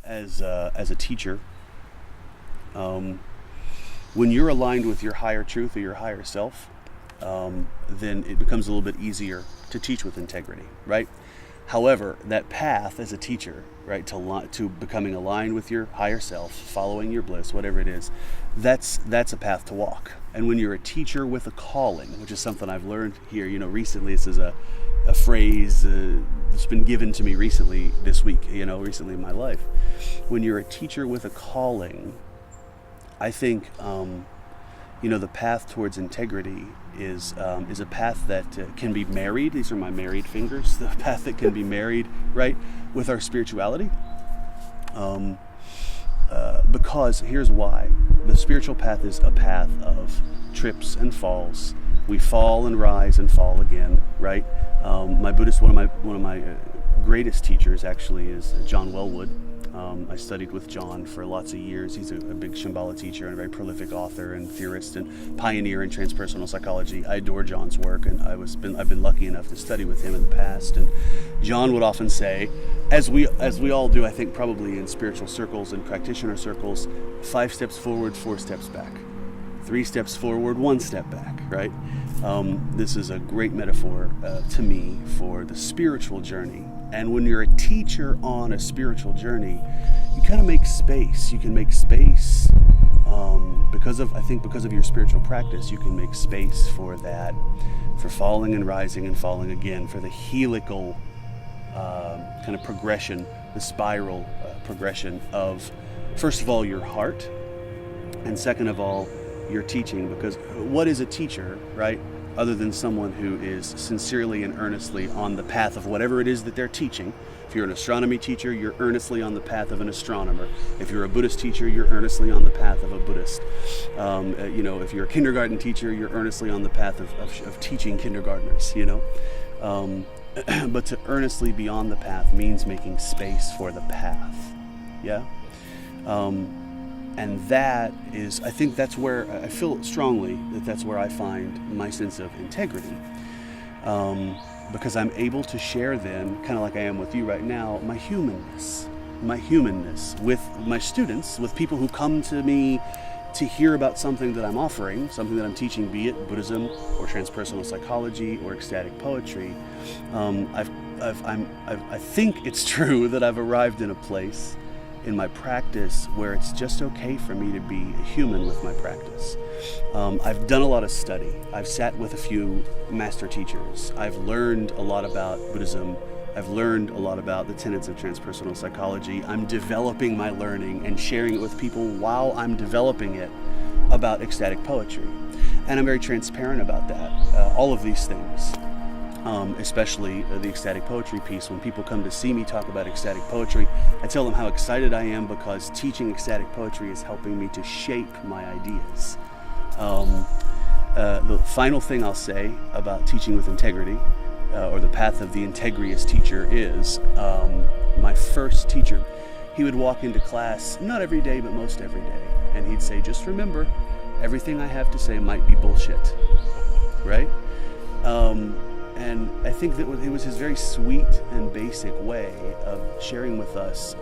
as a teacher, when you're aligned with your higher truth or your higher self, then it becomes a little bit easier to teach with integrity, right? However, that path as a teacher, right, to becoming aligned with your higher self, following your bliss, whatever it is, that's a path to walk. And when you're a teacher with a calling, which is something I've learned here, recently, this is a phrase that's been given to me recently this week, recently in my life. When you're a teacher with a calling, I think, the path towards integrity is a path that can be married. These are my married fingers. The path that can be married, right, with our spirituality. Because here's why: the spiritual path is a path of trips and falls. We fall and rise and fall again, right? One of my greatest teachers actually is John Wellwood. I studied with John for lots of years. He's a big Shambhala teacher and a very prolific author and theorist and pioneer in transpersonal psychology. I adore John's work, and I've been lucky enough to study with him in the past. And John would often say, as we all do, I think, probably in spiritual circles and practitioner circles, 5 steps forward, 4 steps back. 3 steps forward, 1 step back, right? This is a great metaphor to me for the spiritual journey. And when you're a teacher on a spiritual journey, you kind of make space. You can make space because of your spiritual practice. You can make space for that, for falling and rising and falling again, for the helical kind of progression, the spiral progression of, first of all, your heart, and second of all, your teaching. Because what is a teacher, right? Other than someone who is sincerely and earnestly on the path of whatever it is that they're teaching. If you're an astronomy teacher, you're earnestly on the path of an astronomer. If you're a Buddhist teacher, you're earnestly on the path of a Buddhist. If you're a kindergarten teacher, you're earnestly on the path of teaching kindergartners, But to earnestly be on the path means making space for the path, yeah? And that is, I think that's where, I feel strongly that's where I find my sense of integrity. Because I'm able to share then, kind of like I am with you right now, my humanness with my students, with people who come to me to hear about something that I'm offering, something that I'm teaching, be it Buddhism or transpersonal psychology or ecstatic poetry. I think it's true that I've arrived in a place in my practice where it's just okay for me to be a human with my practice. I've done a lot of study. I've sat with a few master teachers. I've learned a lot about Buddhism. I've learned a lot about the tenets of transpersonal psychology. I'm developing my learning and sharing it with people while I'm developing it about ecstatic poetry. And I'm very transparent about that, all of these things. Especially the ecstatic poetry piece. When people come to see me talk about ecstatic poetry, I tell them how excited I am because teaching ecstatic poetry is helping me to shape my ideas. The final thing I'll say about teaching with integrity, or the path of the integrious teacher, is my first teacher. He would walk into class, not every day, but most every day, and he'd say, just remember, everything I have to say might be bullshit, right? And I think that it was his very sweet and basic way of sharing with us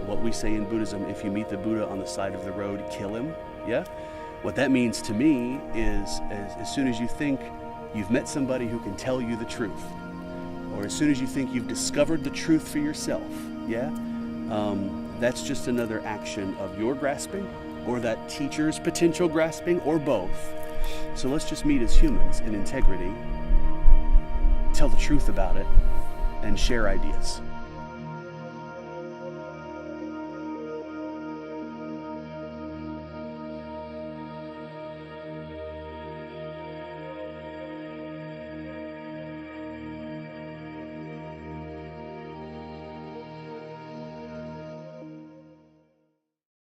what we say in Buddhism: if you meet the Buddha on the side of the road, kill him. Yeah? What that means to me is as soon as you think you've met somebody who can tell you the truth, or as soon as you think you've discovered the truth for yourself, yeah, that's just another action of your grasping, or that teacher's potential grasping, or both. So let's just meet as humans in integrity, tell the truth about it, and share ideas.